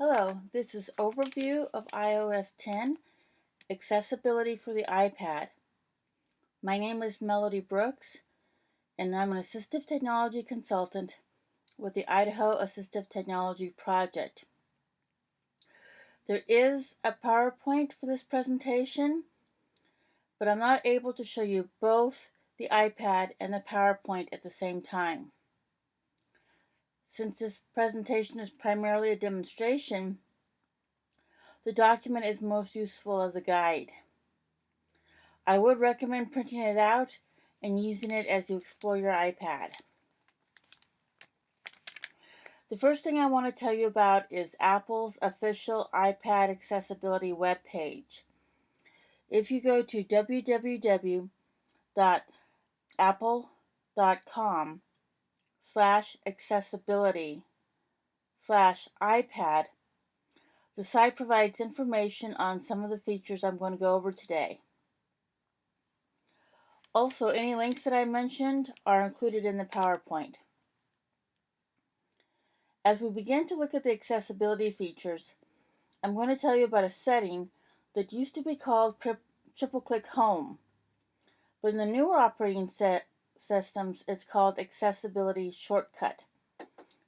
Hello, this is Overview of iOS 10, Accessibility for the iPad. My name is Mellowdee Brooks, and I'm an Assistive Technology Consultant with the Idaho Assistive Technology Project. There is a PowerPoint for this presentation, but I'm not able to show you both the iPad and the PowerPoint at the same time. Since this presentation is primarily a demonstration, the document is most useful as a guide. I would recommend printing it out and using it as you explore your iPad. The first thing I want to tell you about is Apple's official iPad accessibility webpage. If you go to www.apple.com/accessibility/iPad, the site provides information on some of the features I'm going to go over today. Also, any links that I mentioned are included in the PowerPoint. As we begin to look at the accessibility features, I'm going to tell you about a setting that used to be called triple-click home, but in the newer operating systems, it's called accessibility shortcut.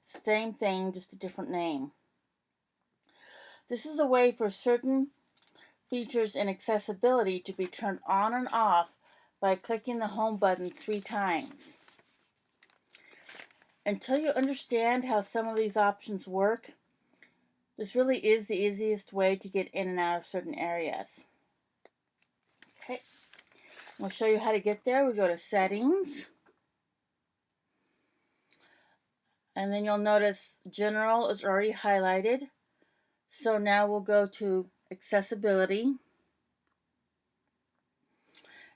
Same thing, just a different name. This is a way for certain features in accessibility to be turned on and off by clicking the home button 3 times. Until you understand how some of these options work, this really is the easiest way to get in and out of certain areas. Okay, I'll show you how to get there. We go to Settings, and then you'll notice General is already highlighted. So now we'll go to Accessibility,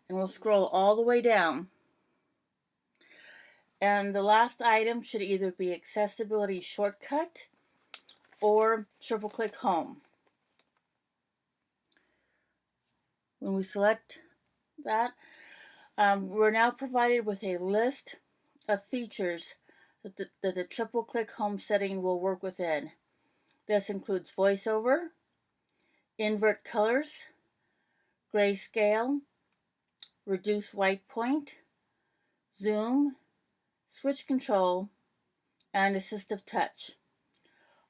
and we'll scroll all the way down. And the last item should either be Accessibility Shortcut or triple-click Home. When we select that, we're now provided with a list of features that the triple-click home setting will work within. This includes VoiceOver, invert colors, grayscale, reduce white point, zoom, switch control, and assistive touch,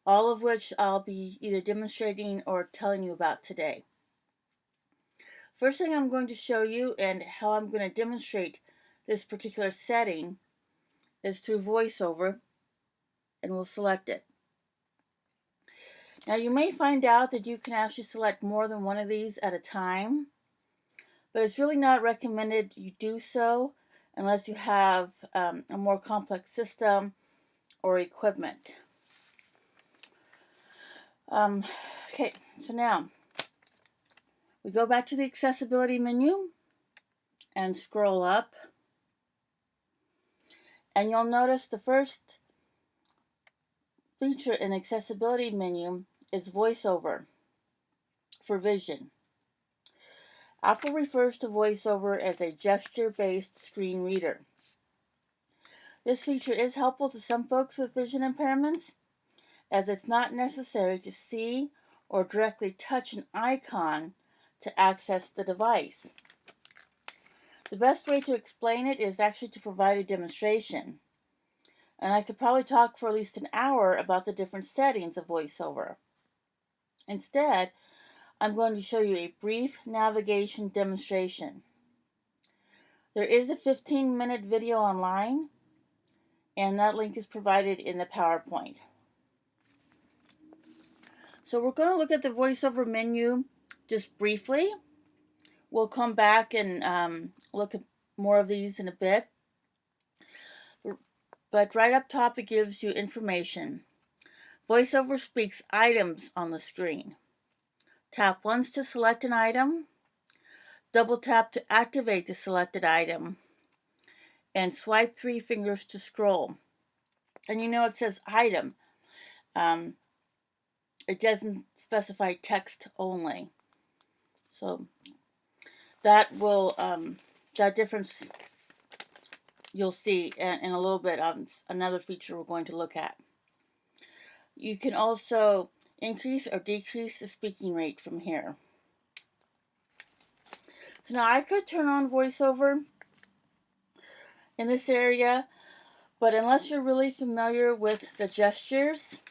all of which I'll be either demonstrating or telling you about today. First thing I'm going to show you and how I'm going to demonstrate this particular setting is through VoiceOver, and we'll select it. Now you may find out that you can actually select more than one of these at a time, but it's really not recommended you do so unless you have a more complex system or equipment. Okay, so now we go back to the accessibility menu and scroll up, and you'll notice the first feature in the accessibility menu is VoiceOver for vision. Apple refers to VoiceOver as a gesture-based screen reader. This feature is helpful to some folks with vision impairments, as it's not necessary to see or directly touch an icon to access the device. The best way to explain it is actually to provide a demonstration, and I could probably talk for at least an hour about the different settings of VoiceOver. Instead, I'm going to show you a brief navigation demonstration. There is a 15-minute video online, and that link is provided in the PowerPoint. So we're going to look at the VoiceOver menu just briefly. We'll come back and look at more of these in a bit. But right up top, it gives you information. VoiceOver speaks items on the screen. Tap once to select an item, double tap to activate the selected item, and swipe 3 fingers to scroll. And you know it says item. It doesn't specify text only. So that will, that difference you'll see in a little bit on another feature we're going to look at. You can also increase or decrease the speaking rate from here. So now I could turn on voiceover in this area, but unless you're really familiar with the gestures,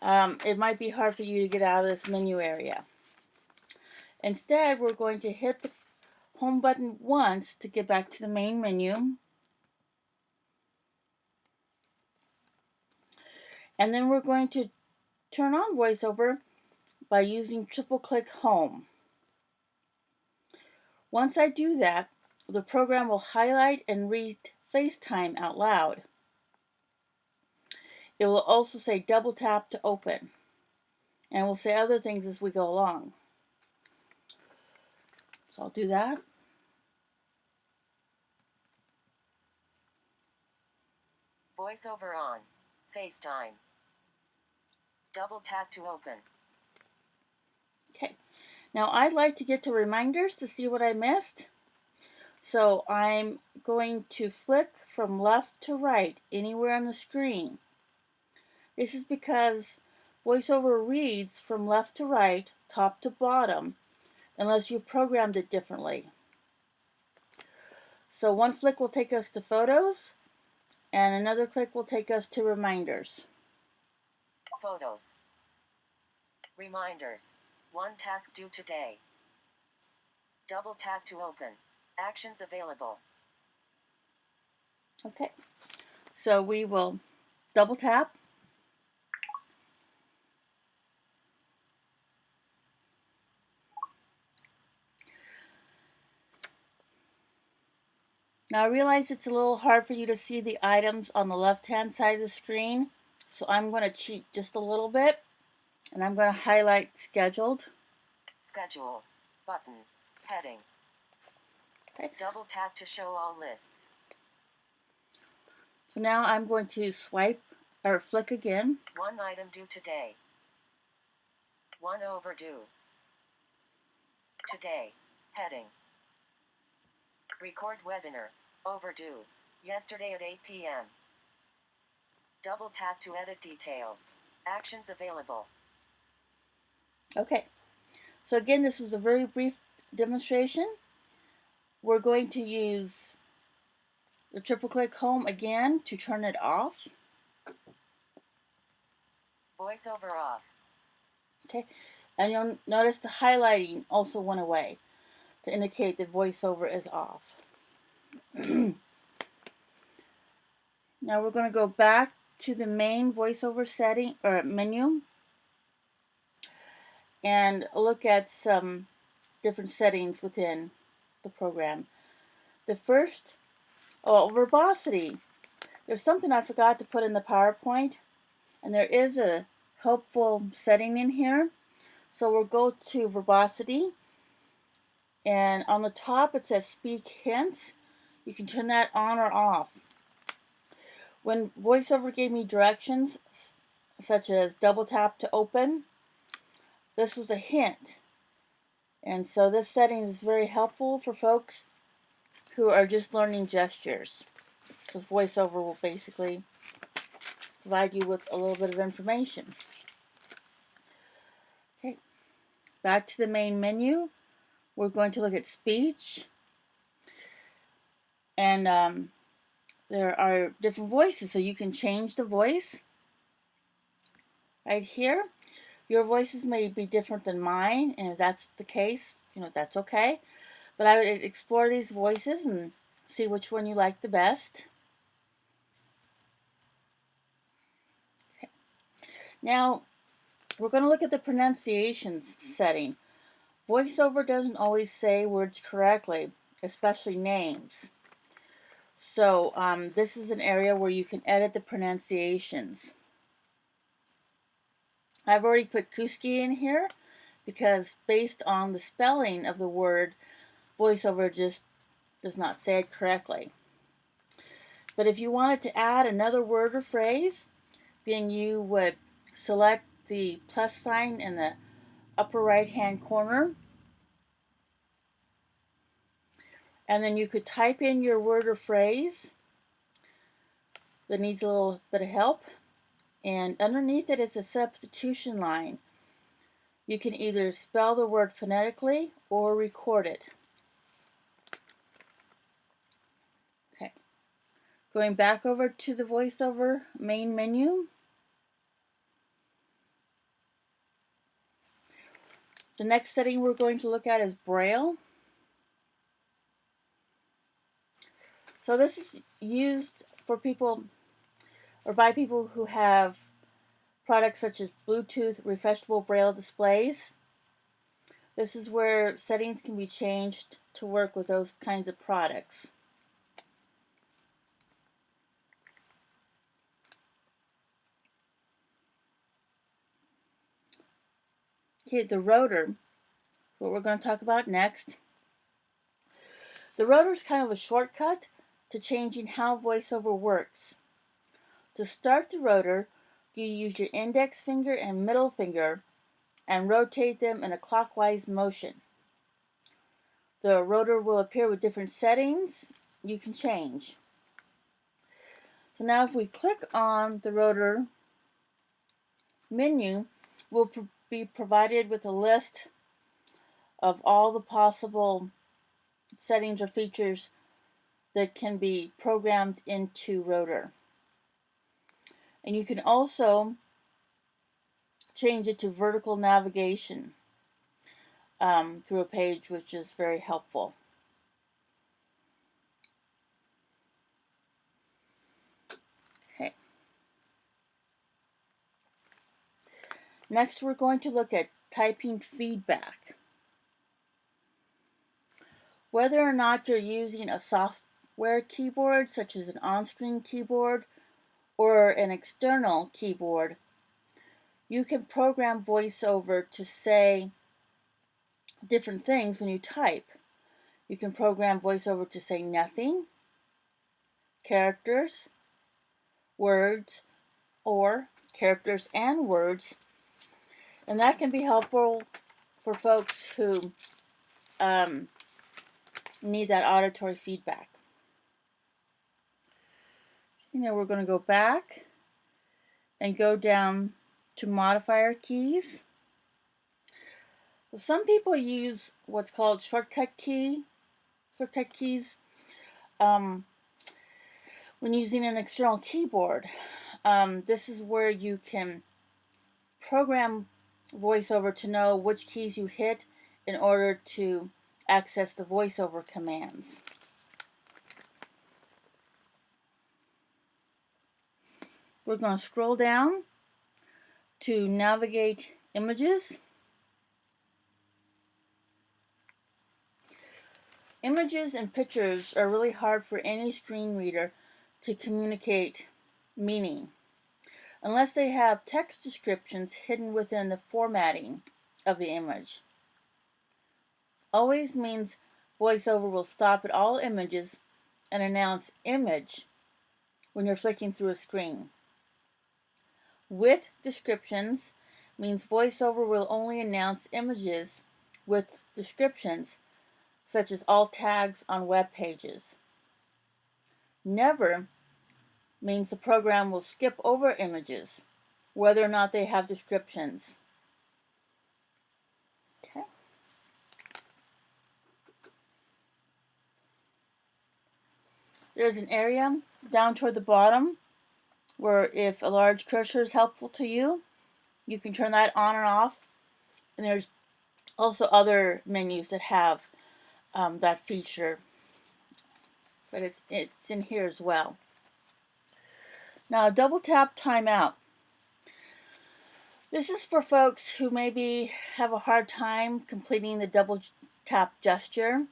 it might be hard for you to get out of this menu area. Instead, we're going to hit the home button once to get back to the main menu. And then we're going to turn on voiceover by using triple click home. Once I do that, the program will highlight and read FaceTime out loud. It will also say double tap to open, and we'll say other things as we go along. So I'll do that. Voiceover on. FaceTime. Double tap to open. Okay. Now I'd like to get to reminders to see what I missed. So I'm going to flick from left to right anywhere on the screen. This is because VoiceOver reads from left to right, top to bottom, unless you've programmed it differently. So one flick will take us to photos, and another click will take us to reminders. Photos. Reminders. One task due today. Double tap to open. Actions available. Okay, so we will double tap. Now I realize it's a little hard for you to see the items on the left-hand side of the screen, so I'm going to cheat just a little bit, and I'm going to highlight scheduled. Schedule. Button. Heading. Okay. Double tap to show all lists. So now I'm going to swipe or flick again. One item due today. One overdue. Today. Heading. Record webinar. Overdue. Yesterday at 8 p.m. Double tap to edit details. Actions available. Okay. So again, this is a very brief demonstration. We're going to use the triple click home again to turn it off. Voiceover off. Okay. And you'll notice the highlighting also went away to indicate that voiceover is off. Now we're going to go back to the main voiceover setting or menu and look at some different settings within the program. The first, verbosity. There's something I forgot to put in the PowerPoint, and there is a helpful setting in here. So we'll go to verbosity, and on the top it says speak hints. You can turn that on or off. When VoiceOver gave me directions, such as double tap to open, this was a hint. And so this setting is very helpful for folks who are just learning gestures, because VoiceOver will basically provide you with a little bit of information. Okay, back to the main menu. We're going to look at speech. And there are different voices, so you can change the voice right here. Your voices may be different than mine, and if that's the case, that's okay. But I would explore these voices and see which one you like the best. Okay. Now, we're going to look at the pronunciations setting. VoiceOver doesn't always say words correctly, especially names. So this is an area where you can edit the pronunciations. I've already put Kuski in here because based on the spelling of the word, VoiceOver just does not say it correctly. But if you wanted to add another word or phrase, then you would select the plus sign in the upper right hand corner, and then you could type in your word or phrase that needs a little bit of help, and underneath it is a substitution line. You can either spell the word phonetically or record it. Okay. Going back over to the VoiceOver main menu. The next setting we're going to look at is Braille. So this is used for people or by people who have products such as Bluetooth refreshable Braille displays. This is where settings can be changed to work with those kinds of products. Okay, the rotor, what we're going to talk about next. The rotor is kind of a shortcut to changing how VoiceOver works. To start the rotor, you use your index finger and middle finger and rotate them in a clockwise motion. The rotor will appear with different settings you can change. So now if we click on the rotor menu, we'll be provided with a list of all the possible settings or features that can be programmed into rotor. And you can also change it to vertical navigation through a page, which is very helpful. Okay. Next, we're going to look at typing feedback. Whether or not you're using a software keyboard, such as an on-screen keyboard or an external keyboard, you can program VoiceOver to say different things when you type. You can program VoiceOver to say nothing, characters, words, or characters and words. And that can be helpful for folks who need that auditory feedback. Now we're going to go back and go down to modifier keys. Some people use what's called shortcut keys when using an external keyboard. This is where you can program VoiceOver to know which keys you hit in order to access the VoiceOver commands. We're going to scroll down to navigate images. Images and pictures are really hard for any screen reader to communicate meaning unless they have text descriptions hidden within the formatting of the image. Always means VoiceOver will stop at all images and announce image when you're flicking through a screen. With descriptions means VoiceOver will only announce images with descriptions, such as alt tags on web pages. Never means the program will skip over images, whether or not they have descriptions. Okay. There's an area down toward the bottom where if a large cursor is helpful to you, you can turn that on and off. And there's also other menus that have that feature, but it's in here as well. Now, double tap timeout. This is for folks who maybe have a hard time completing the double tap gesture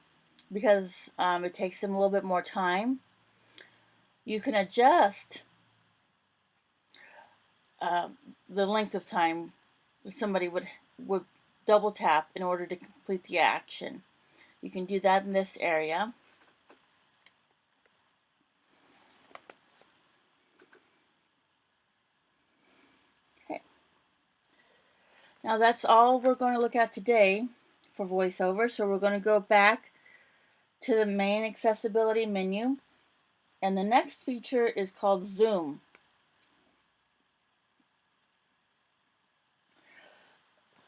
because it takes them a little bit more time. You can adjust the length of time that somebody would double tap in order to complete the action. You can do that in this area. Okay. Now that's all we're going to look at today for VoiceOver. So we're going to go back to the main accessibility menu, and the next feature is called Zoom.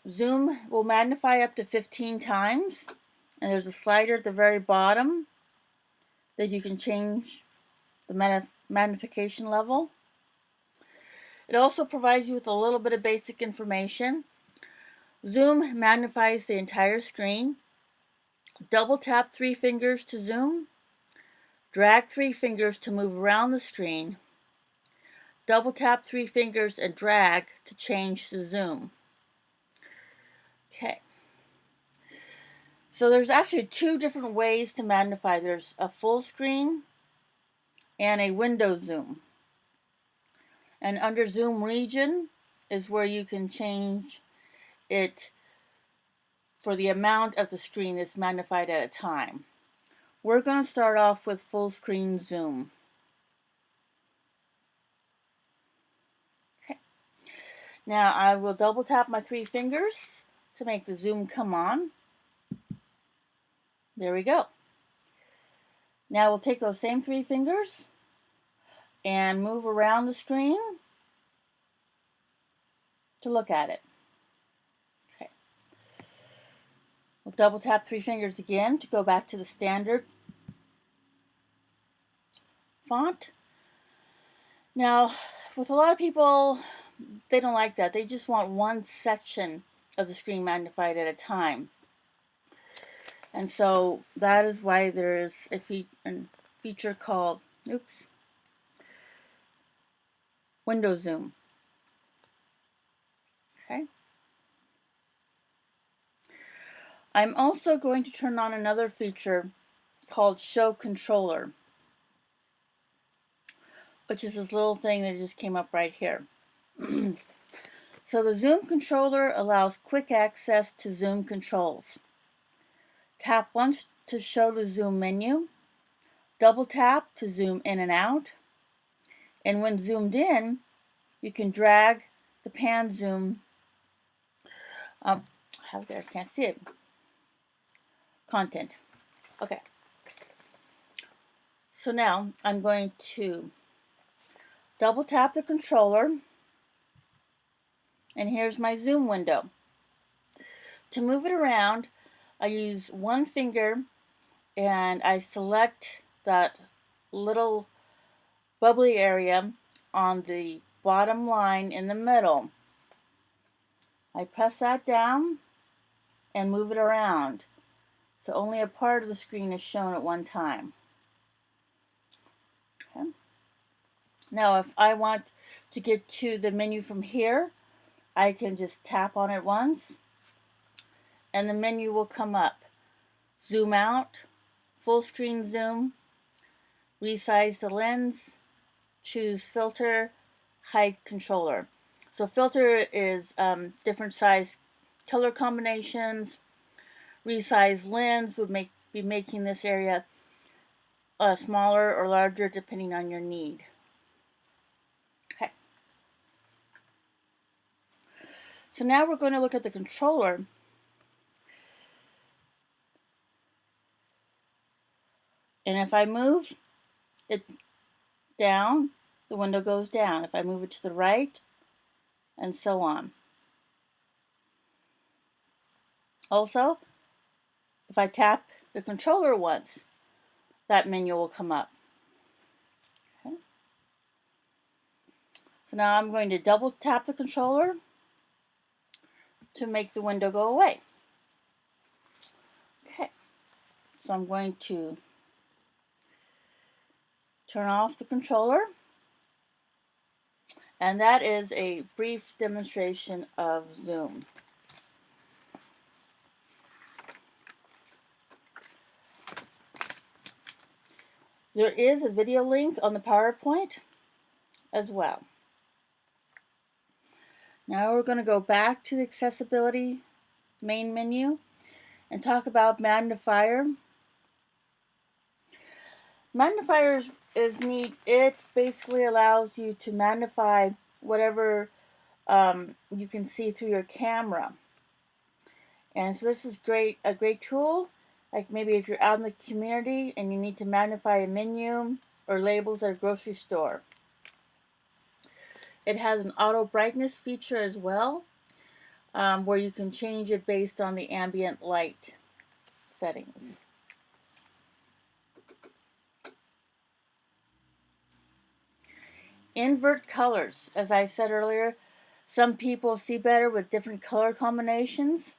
Zoom will magnify up to 15 times, and there's a slider at the very bottom that you can change the magnification level. It also provides you with a little bit of basic information. Zoom magnifies the entire screen. Double tap 3 fingers to zoom. Drag 3 fingers to move around the screen. Double tap 3 fingers and drag to change the zoom. Okay. So there's actually 2 different ways to magnify. There's a full screen and a window zoom. And under zoom region is where you can change it for the amount of the screen that's magnified at a time. We're going to start off with full screen zoom. Okay. Now I will double tap my 3 fingers to make the zoom come on. There we go. Now we'll take those same 3 fingers and move around the screen to look at it. Okay. We'll double tap 3 fingers again to go back to the standard font. Now, with a lot of people, they don't like that. They just want one section of the screen magnified at a time. And so that is why there is a feature called, window zoom. Okay. I'm also going to turn on another feature called show controller, which is this little thing that just came up right here. So the zoom controller allows quick access to zoom controls. Tap once to show the zoom menu. Double tap to zoom in and out. And when zoomed in, you can drag the pan zoom. There, can't see it. Content. Okay. So now I'm going to double tap the controller. And here's my zoom window. To move it around, I use one finger and I select that little bubbly area on the bottom line in the middle. I press that down and move it around, so only a part of the screen is shown at one time. Okay. Now if I want to get to the menu from here, I can just tap on it once and the menu will come up. Zoom out, full screen zoom, resize the lens, choose filter, hide controller. So filter is different size color combinations. Resize lens would be making this area smaller or larger depending on your need. Okay. So now we're going to look at the controller. And if I move it down, the window goes down. If I move it to the right, and so on. Also, if I tap the controller once, that menu will come up. Okay. So now I'm going to double tap the controller to make the window go away. Okay. So I'm going to turn off the controller. And that is a brief demonstration of zoom. There is a video link on the PowerPoint as well. Now we're going to go back to the accessibility main menu and talk about magnifier. Magnifier is neat. It basically allows you to magnify whatever you can see through your camera. And so this is a great tool. Like maybe if you're out in the community and you need to magnify a menu or labels at a grocery store. It has an auto brightness feature as well, where you can change it based on the ambient light settings. Invert colors. As I said earlier, some people see better with different color combinations.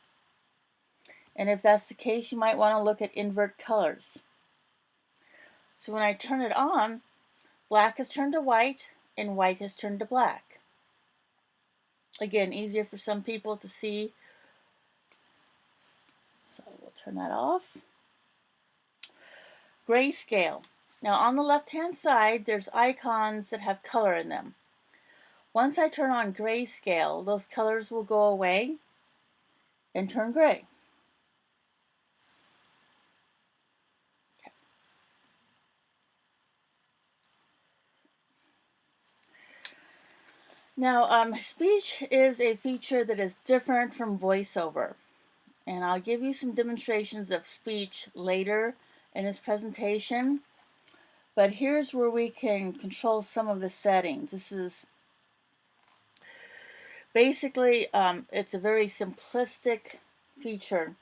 And if that's the case, you might want to look at invert colors. So when I turn it on, black has turned to white and white has turned to black. Again, easier for some people to see. So we'll turn that off. Grayscale. Now on the left-hand side, there's icons that have color in them. Once I turn on grayscale, those colors will go away and turn gray. Okay. Now, speech is a feature that is different from voiceover. And I'll give you some demonstrations of speech later in this presentation. But here's where we can control some of the settings. This is basically, it's a very simplistic feature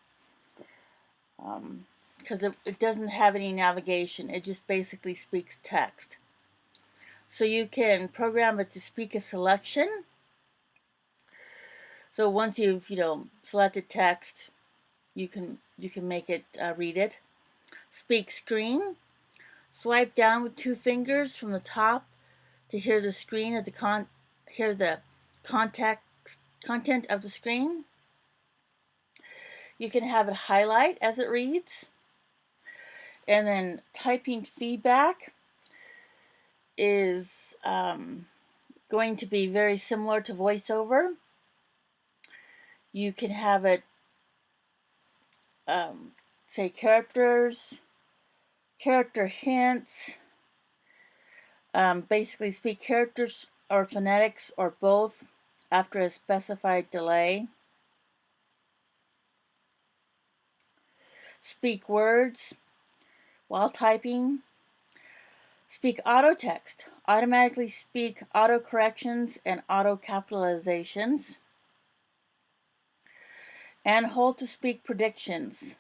because it doesn't have any navigation. It just basically speaks text. So you can program it to speak a selection. So once you've selected text, you can make it read it. Speak screen. Swipe down with 2 fingers from the top to hear the screen of hear the content of the screen. You can have it highlight as it reads. And then typing feedback is going to be very similar to voiceover. You can have it say characters, character hints, basically speak characters or phonetics or both after a specified delay. Speak words while typing. Speak auto text. Automatically speak auto corrections and auto capitalizations. And hold to speak predictions.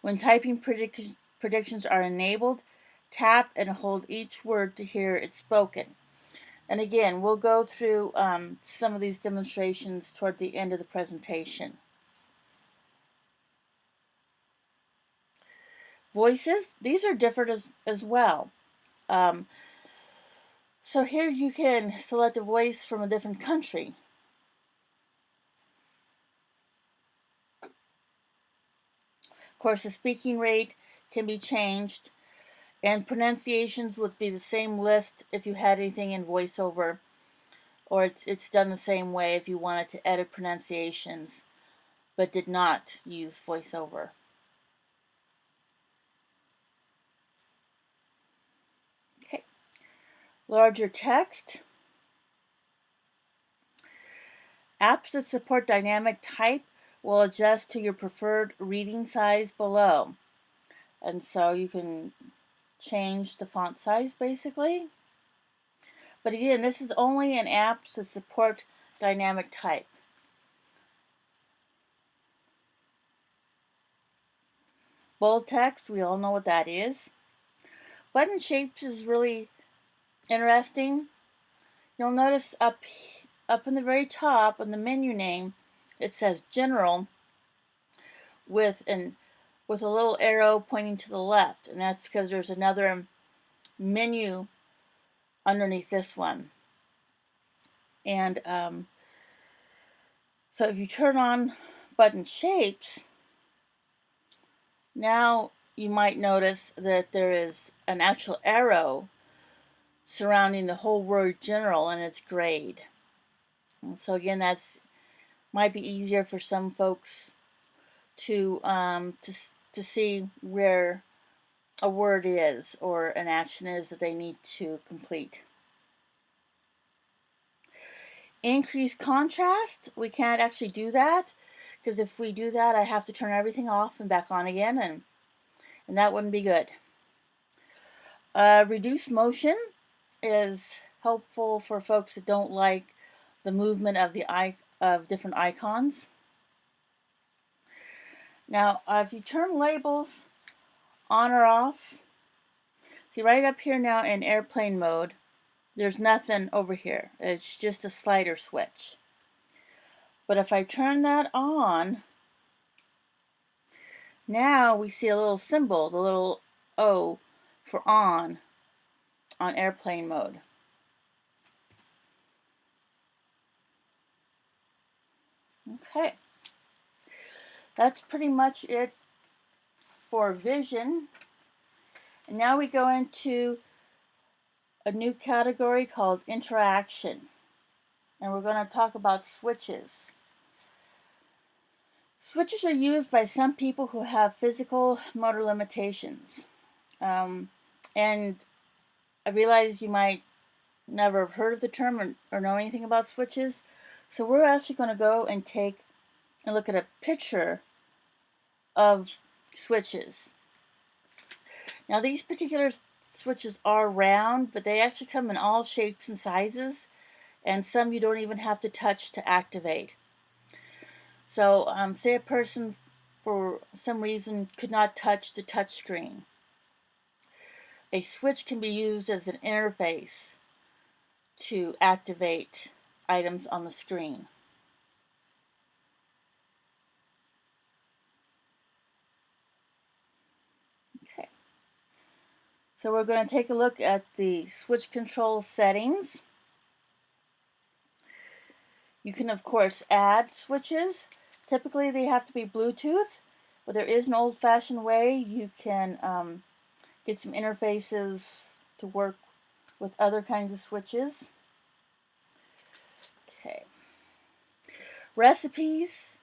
When typing predictions are enabled, tap and hold each word to hear it spoken. And again, we'll go through some of these demonstrations toward the end of the presentation. Voices, these are different as well. So here you can select a voice from a different country. Of course, the speaking rate can be changed, and pronunciations would be the same list if you had anything in voiceover, or it's done the same way if you wanted to edit pronunciations but did not use voiceover. Okay. Larger text. Apps that support dynamic type will adjust to your preferred reading size below. And so you can change the font size basically. But again, this is only in apps that support dynamic type. Bold text, we all know what that is. Button shapes is really interesting. You'll notice up in the very top on the menu name, it says General with a little arrow pointing to the left, and that's because there's another menu underneath this one. And so if you turn on button shapes, now you might notice that there is an actual arrow surrounding the whole word general, and it's grayed. And so again, that's might be easier for some folks to see where a word is or an action is that they need to complete. Increase contrast, we can't actually do that because if we do that, I have to turn everything off and back on again, and that wouldn't be good. Reduce motion is helpful for folks that don't like the movement of the of different icons. Now, if you turn labels on or off, see right up here now in airplane mode, there's nothing over here. It's just a slider switch. But if I turn that on, now we see a little symbol, the little O for on airplane mode. Okay, that's pretty much it for vision. And now we go into a new category called interaction. And we're going to talk about switches. Switches are used by some people who have physical motor limitations. And I realize you might never have heard of the term or know anything about switches. So we're actually going to go and take and look at a picture of switches. Now these particular switches are round, but they actually come in all shapes and sizes, and some you don't even have to touch to activate. So say a person for some reason could not touch the touch screen. A switch can be used as an interface to activate items on the screen. Okay. So we're going to take a look at the switch control settings. You can, of course, add switches. Typically, they have to be Bluetooth, but there is an old-fashioned way you can get some interfaces to work with other kinds of switches. Okay. Recipes.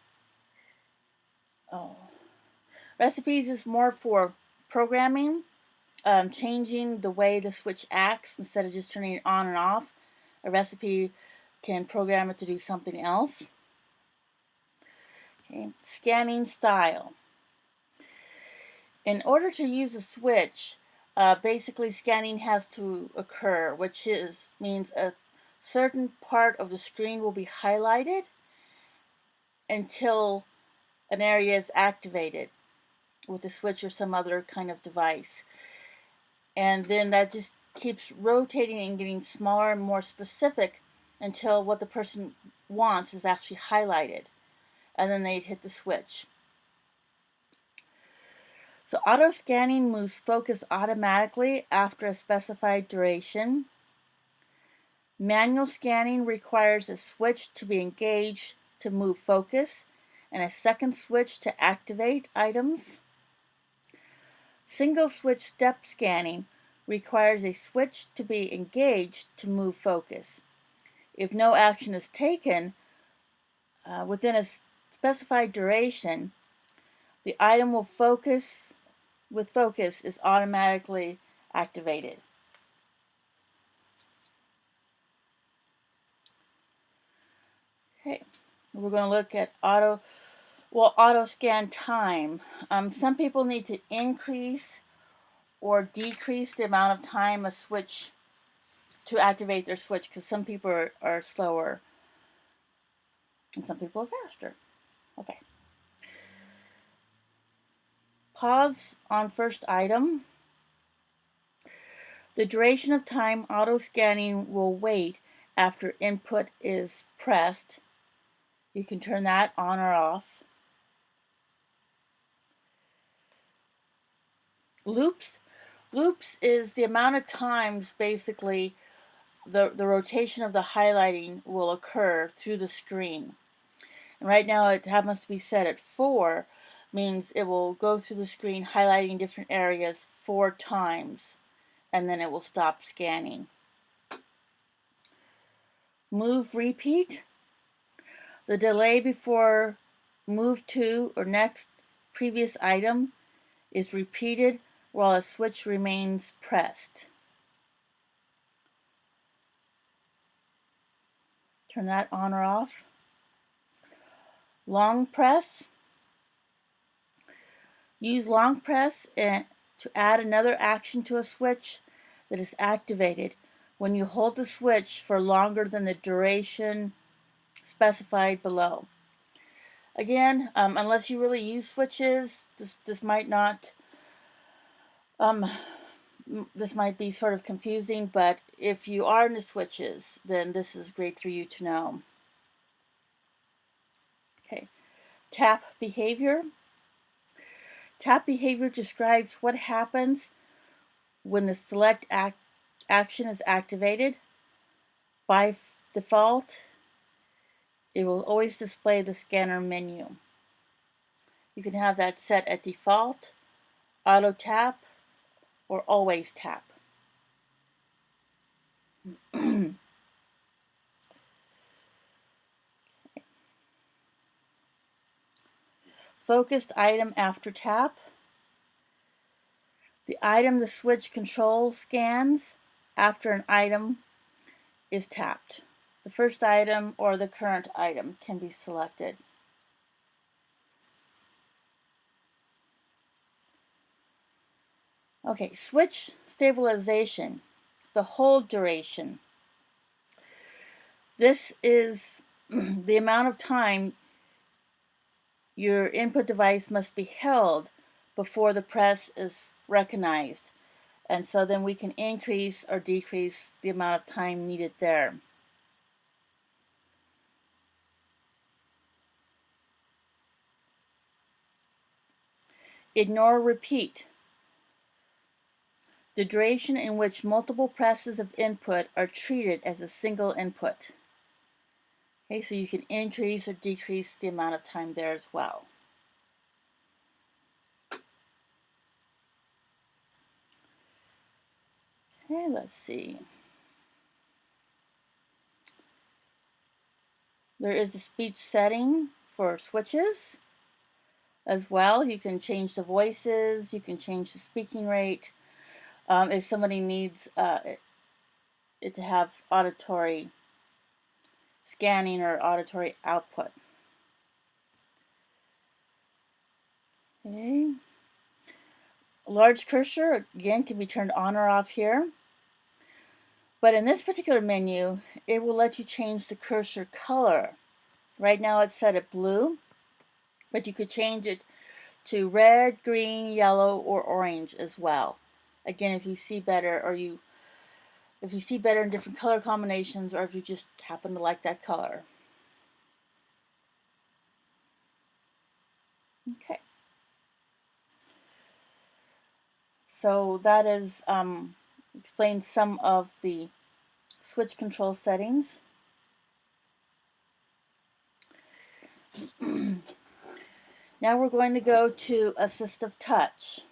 Recipes is more for programming, changing the way the switch acts instead of just turning it on and off. A recipe can program it to do something else. Okay. Scanning style. In order to use a switch, basically scanning has to occur, which means a certain part of the screen will be highlighted until an area is activated with a switch or some other kind of device. And then that just keeps rotating and getting smaller and more specific until what the person wants is actually highlighted. And then they'd hit the switch. So auto scanning moves focus automatically after a specified duration. Manual scanning requires a switch to be engaged to move focus and a second switch to activate items. Single switch step scanning requires a switch to be engaged to move focus. If no action is taken within a specified duration, the item will focus is automatically activated. Okay, we're going to look at auto scan time. Some people need to increase or decrease the amount of time a switch to activate their switch because some people are slower and some people are faster. Okay. Pause on first item. The duration of time auto scanning will wait after input is pressed. You can turn that on or off. Loops. Loops is the amount of times basically the rotation of the highlighting will occur through the screen. And right now it happens to be set at 4, means it will go through the screen highlighting different areas 4 times, and then it will stop scanning. Move repeat. The delay before move to or next previous item is repeated while a switch remains pressed. Turn that on or off. Long press. Use long press to add another action to a switch that is activated when you hold the switch for longer than the duration specified below. Again, unless you really use switches, this might not this might be sort of confusing, but if you are into switches, then this is great for you to know. Okay, tap behavior. Tap behavior describes what happens when the select action is activated. By default, it will always display the scanner menu. You can have that set at default, auto tap, or always tap. Focused item after tap. The item the switch control scans after an item is tapped. The first item or the current item can be selected. Okay, switch stabilization, the hold duration. This is the amount of time your input device must be held before the press is recognized. And so then we can increase or decrease the amount of time needed there. Ignore repeat. The duration in which multiple presses of input are treated as a single input. Okay, so you can increase or decrease the amount of time there as well. Okay, let's see. There is a speech setting for switches as well. You can change the voices, you can change the speaking rate. If somebody needs it to have auditory scanning or auditory output. Okay. Large cursor, again, can be turned on or off here. But in this particular menu, it will let you change the cursor color. Right now it's set at blue, but you could change it to red, green, yellow, or orange as well. Again, if you see better, or if you see better in different color combinations, or if you just happen to like that color. Okay. So that is explains some of the switch control settings. Now we're going to go to Assistive Touch.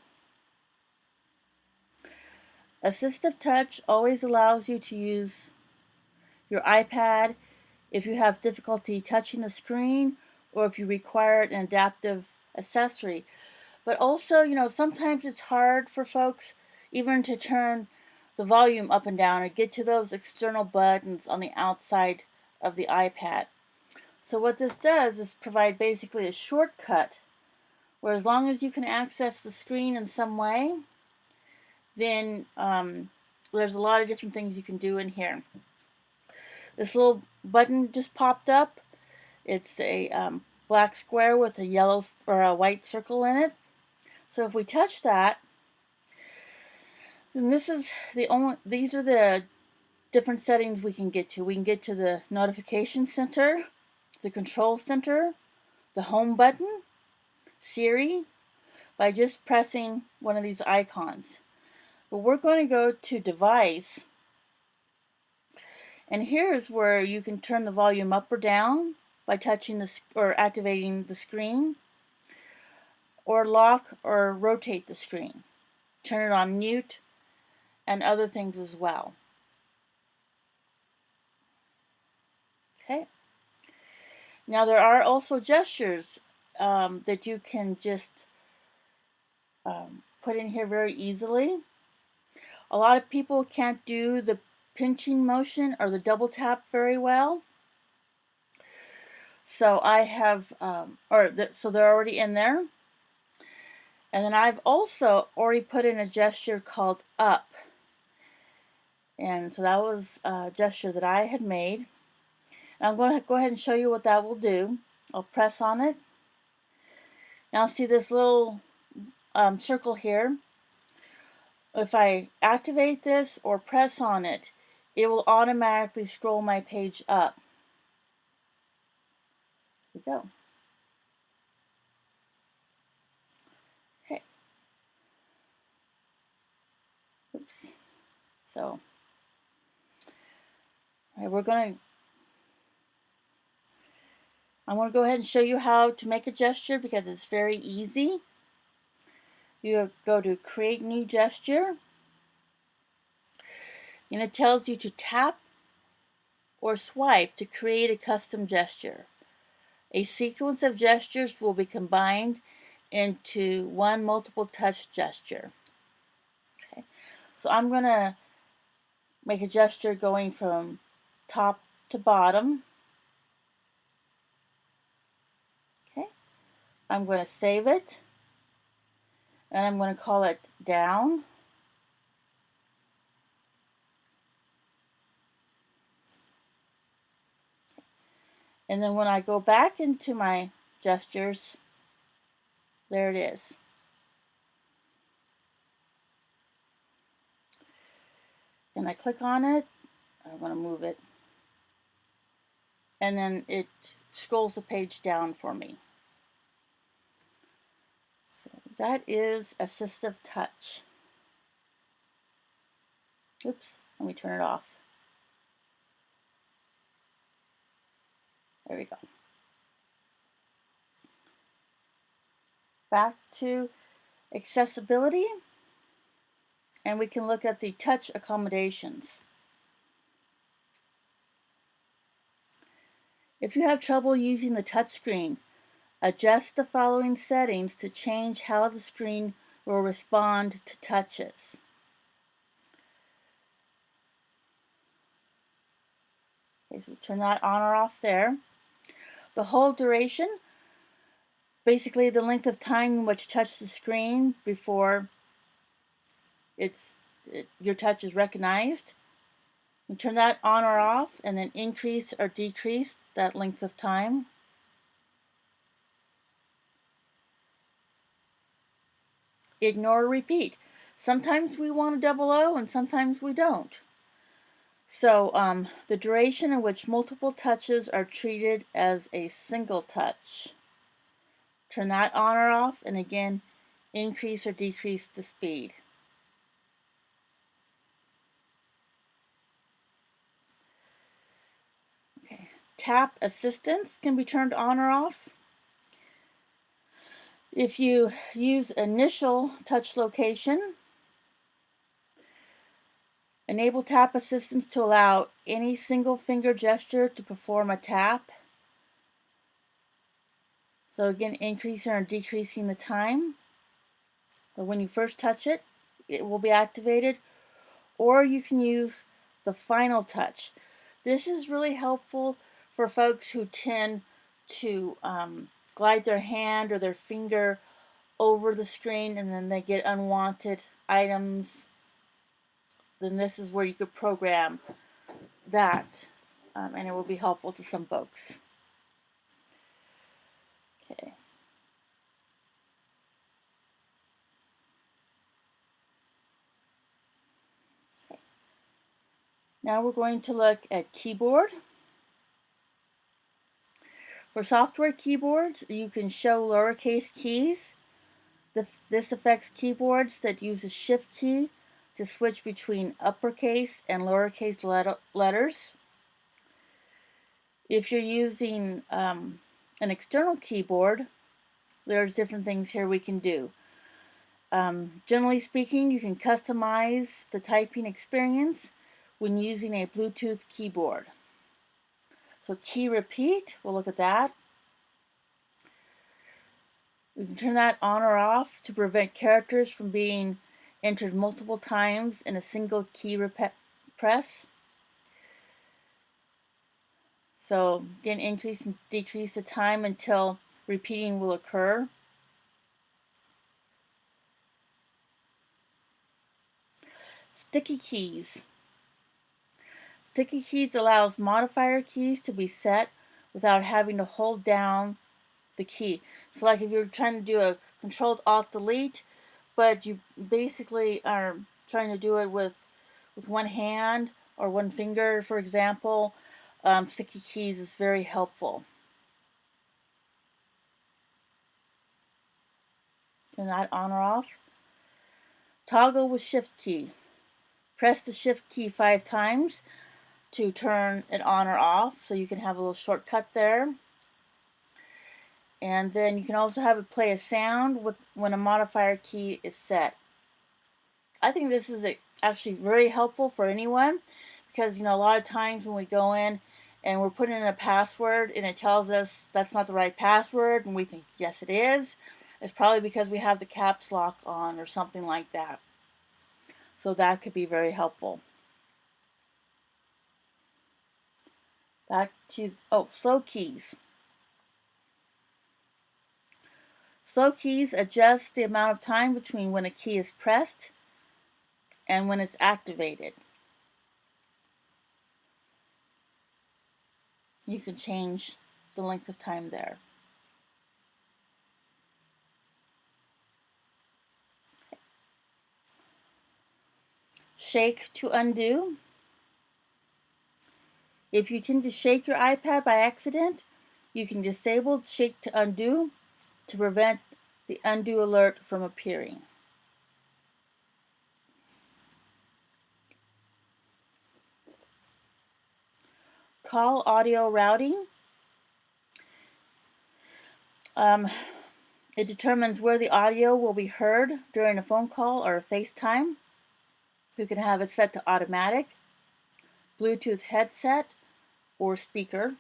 Assistive Touch always allows you to use your iPad if you have difficulty touching the screen or if you require an adaptive accessory. But also, sometimes it's hard for folks even to turn the volume up and down or get to those external buttons on the outside of the iPad. So what this does is provide basically a shortcut where as long as you can access the screen in some way, then there's a lot of different things you can do in here. This little button just popped up. It's a black square with a yellow or a white circle in it. So if we touch that, then these are the different settings we can get to. We can get to the notification center, the control center, the home button, Siri, by just pressing one of these icons. But we're going to go to device, and here's where you can turn the volume up or down by touching or activating the screen, or lock or rotate the screen. Turn it on mute and other things as well. Okay. Now there are also gestures that you can just put in here very easily. A lot of people can't do the pinching motion or the double tap very well. So I have, so they're already in there. And then I've also already put in a gesture called up. And so that was a gesture that I had made. And I'm going to go ahead and show you what that will do. I'll press on it. Now see this little circle here. If I activate this or press on it, it will automatically scroll my page up. Here we go. Okay. Oops. So, I'm going to go ahead and show you how to make a gesture because it's very easy. You go to Create New Gesture, and it tells you to tap or swipe to create a custom gesture. A sequence of gestures will be combined into one multiple touch gesture. Okay. So I'm going to make a gesture going from top to bottom. Okay. I'm going to save it, and I'm going to call it down. And then when I go back into my gestures, there it is. And I click on it. I want to move it. And then it scrolls the page down for me. So that is Assistive Touch. Oops, let me turn it off. There we go. Back to accessibility, and we can look at the touch accommodations. If you have trouble using the touchscreen, adjust the following settings to change how the screen will respond to touches. Okay, so turn that on or off there. The hold duration, basically the length of time in which you touch the screen before your touch is recognized. You turn that on or off, and then increase or decrease that length of time. Ignore or repeat. Sometimes we want a double O and sometimes we don't. So the duration in which multiple touches are treated as a single touch. Turn that on or off, and again, increase or decrease the speed. Okay. Tap assistance can be turned on or off. If you use initial touch location, enable tap assistance to allow any single finger gesture to perform a tap. So again, increasing or decreasing the time. So when you first touch it, it will be activated. Or you can use the final touch. This is really helpful for folks who tend to glide their hand or their finger over the screen and then they get unwanted items. Then this is where you could program that, and it will be helpful to some folks. Okay. Now we're going to look at keyboard. For software keyboards, you can show lowercase keys. This affects keyboards that use a shift key to switch between uppercase and lowercase letters. If you're using an external keyboard, there's different things here we can do. Generally speaking, you can customize the typing experience when using a Bluetooth keyboard. So key repeat, we'll look at that. We can turn that on or off to prevent characters from being entered multiple times in a single key press. So again, increase and decrease the time until repeating will occur. Sticky keys. Sticky keys allows modifier keys to be set without having to hold down the key. So like if you're trying to do a Control Alt Delete, but you basically are trying to do it with one hand or one finger, for example, sticky keys is very helpful. Turn that on or off. Toggle with Shift key. Press the Shift key 5 times to turn it on or off, so you can have a little shortcut there. And then you can also have it play a sound when a modifier key is set. I think this is actually very helpful for anyone, because a lot of times when we go in and we're putting in a password and it tells us that's not the right password and we think yes it is, it's probably because we have the caps lock on or something like that. So that could be very helpful. Back to slow keys. Slow keys adjust the amount of time between when a key is pressed and when it's activated. You can change the length of time there. Shake to undo. If you tend to shake your iPad by accident, you can disable Shake to Undo to prevent the undo alert from appearing. Call audio routing. It determines where the audio will be heard during a phone call or a FaceTime. You can have it set to automatic, Bluetooth headset, or speaker.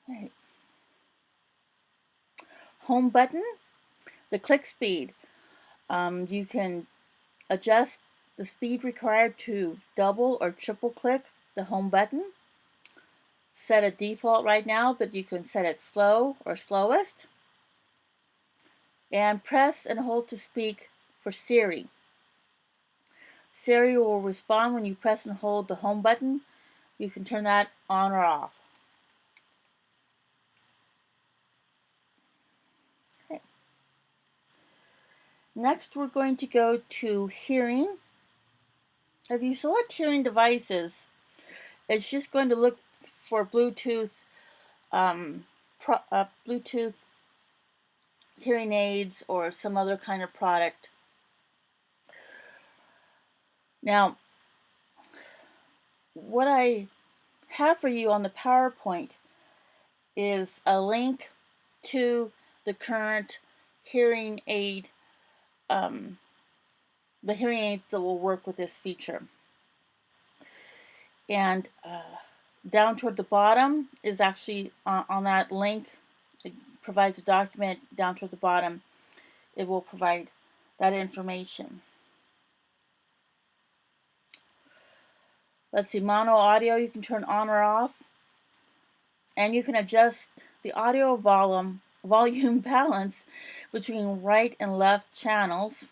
Right. Home button, the click speed. You can adjust the speed required to double or triple click the home button. Set a default right now, but you can set it slow or slowest. And press and hold to speak for Siri. Siri will respond when you press and hold the home button. You can turn that on or off. Okay. Next, we're going to go to hearing. If you select hearing devices, it's just going to look for Bluetooth, Bluetooth hearing aids or some other kind of product. Now, what I have for you on the PowerPoint is a link to the current hearing aid, the hearing aids that will work with this feature. And down toward the bottom is actually on that link. It provides a document down toward the bottom. It will provide that information. Let's see, mono audio you can turn on or off. And you can adjust the audio volume balance between right and left channels.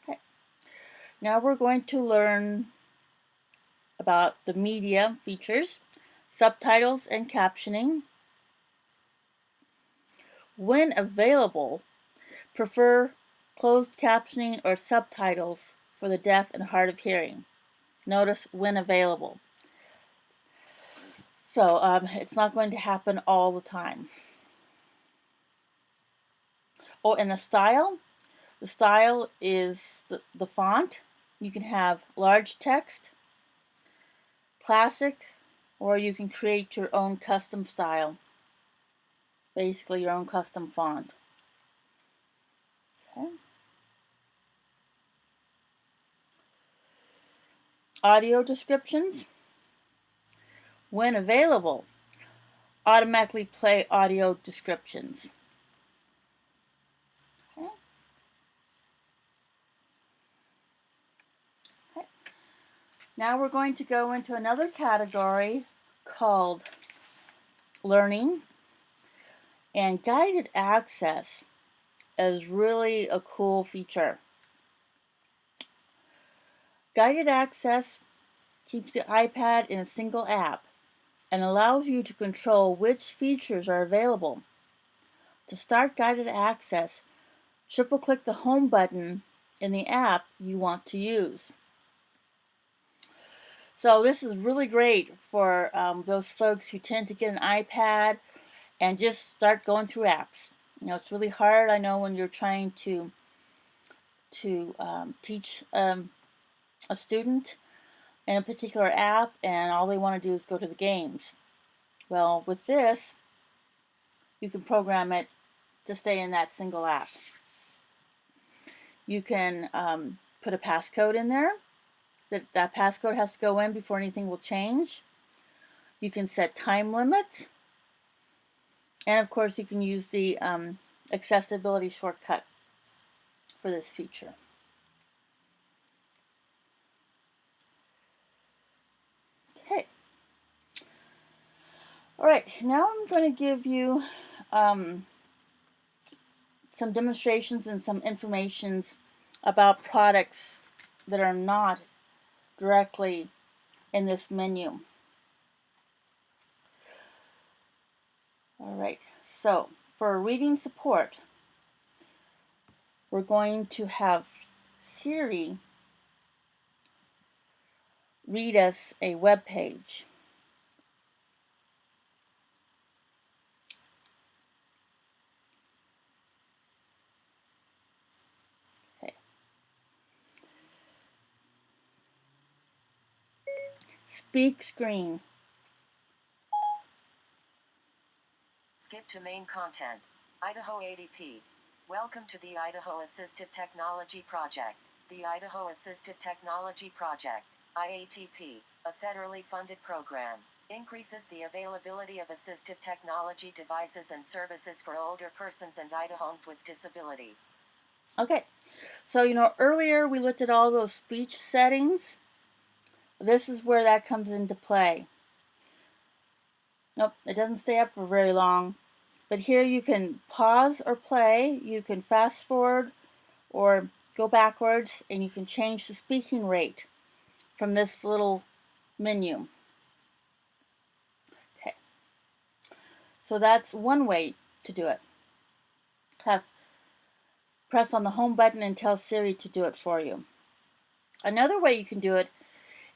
Okay. Now we're going to learn about the media features, subtitles and captioning. When available, prefer closed captioning or subtitles for the deaf and hard of hearing. Notice when available. So it's not going to happen all the time. Oh, and the style is the font. You can have large text, classic, or you can create your own custom style. Basically your own custom font. Okay. Audio descriptions. When available, automatically play audio descriptions. Okay. Okay. Now we're going to go into another category called learning and guided access. is really a cool feature. Guided access keeps the iPad in a single app and allows you to control which features are available. To start guided access, triple-click the Home button in the app you want to use. So this is really great for those folks who tend to get an iPad and just start going through apps. You know, it's really hard, I know, when you're trying to teach a student in a particular app and all they want to do is go to the games. Well, with this, you can program it to stay in that single app. You can put a passcode in there. That passcode has to go in before anything will change. You can set time limits. And of course, you can use the accessibility shortcut for this feature. Okay. All right, now I'm going to give you some demonstrations and some informations about products that are not directly in this menu. All right, so for reading support, we're going to have Siri read us a web page. Okay. Speak screen. Skip to main content. Idaho ADP. Welcome to the Idaho Assistive Technology Project. The Idaho Assistive Technology Project, IATP, a federally funded program, increases the availability of assistive technology devices and services for older persons and Idahoans with disabilities. Okay, so you know earlier we looked at all those speech settings. This is where that comes into play. Nope, it doesn't stay up for very long. But here you can pause or play, you can fast forward or go backwards, and you can change the speaking rate from this little menu. Okay, so that's one way to do it. Press on the home button and tell Siri to do it for you. Another way you can do it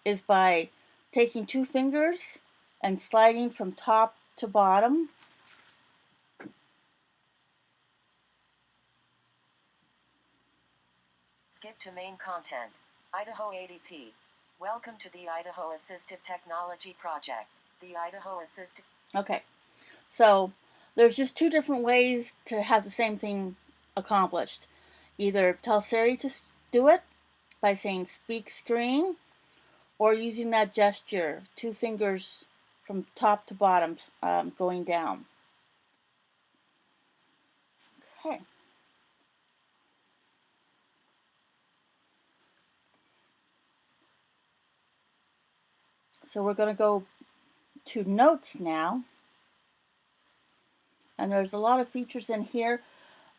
is by taking two fingers and sliding from top to bottom. Skip to main content. Idaho ADP. Welcome to the Idaho Assistive Technology Project. The Idaho Assistive. Okay, so there's just two different ways to have the same thing accomplished. Either tell Siri to do it by saying speak screen, or using that gesture, two fingers from top to bottom going down. Okay. So we're going to go to notes now. And there's a lot of features in here.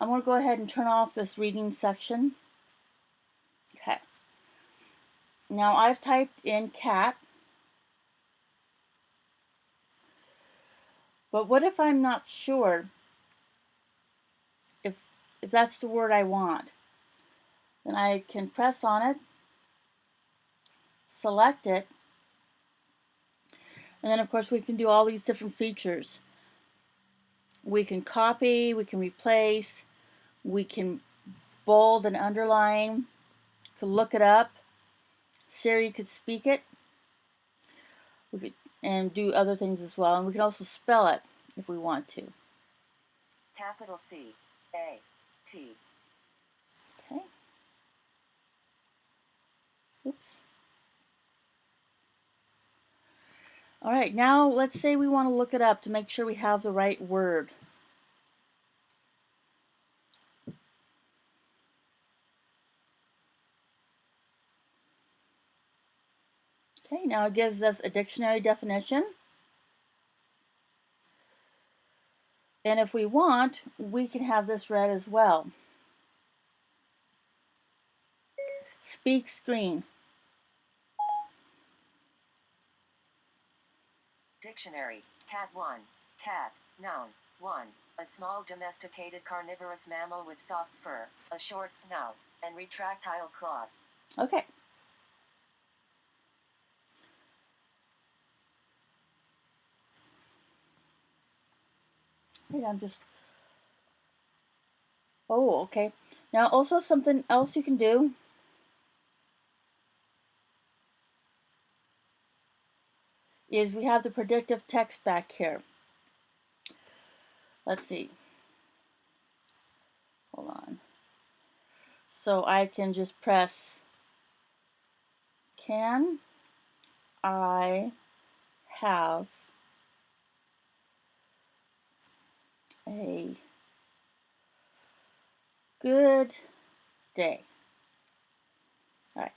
I'm going to go ahead and turn off this reading section. Okay. Now I've typed in cat. But what if I'm not sure if that's the word I want? Then I can press on it, select it, and then of course we can do all these different features. We can copy, we can replace, we can bold and underline, to look it up. Siri could speak it. We could and do other things as well, and we can also spell it if we want to. Capital C A T. Okay. Oops. All right, now let's say we want to look it up to make sure we have the right word. Okay, now it gives us a dictionary definition. And if we want, we can have this read as well. speak screen. Dictionary. Cat 1. Cat. Noun. 1. A small domesticated carnivorous mammal with soft fur, a short snout, and retractile claw. Okay. Wait, I'm just... Oh, okay. Now also something else you can do is we have the predictive text back here. Let's see. Hold on. So I can just press, can I have a good day? All right.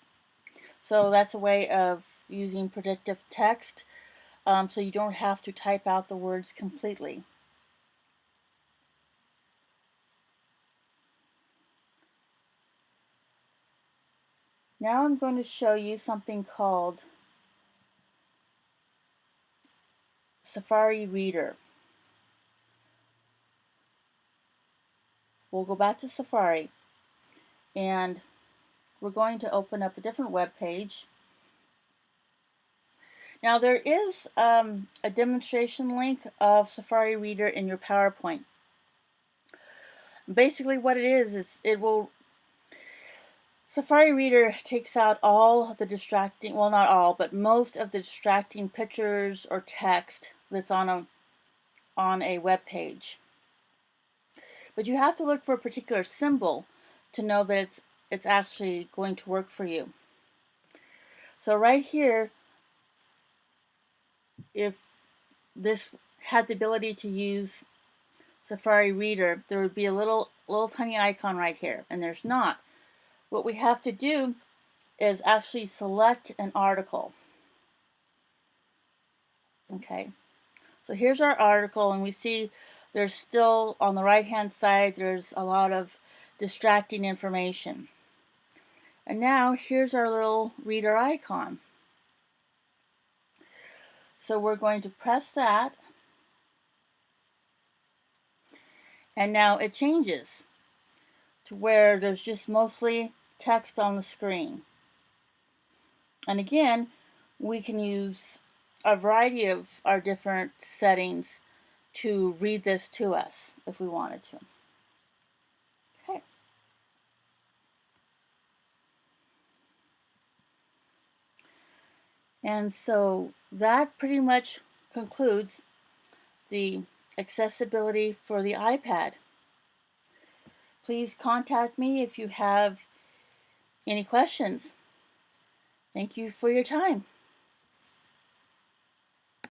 So that's a way of using predictive text, so you don't have to type out the words completely. Now I'm going to show you something called Safari Reader. We'll go back to Safari and we're going to open up a different web page. Now there is a demonstration link of Safari Reader in your PowerPoint. Basically what it is it will... Safari Reader takes out all the distracting, well not all, but most of the distracting pictures or text that's on a web page. But you have to look for a particular symbol to know that it's actually going to work for you. So right here, if this had the ability to use Safari Reader, there would be a little tiny icon right here, and there's not. What we have to do is actually select an article. Okay, so here's our article, and we see there's still, on the right hand side, there's a lot of distracting information. And now here's our little reader icon. So we're going to press that, and now it changes to where there's just mostly text on the screen. And again, we can use a variety of our different settings to read this to us if we wanted to. Okay. And so that pretty much concludes the accessibility for the iPad. Please contact me if you have any questions. Thank you for your time.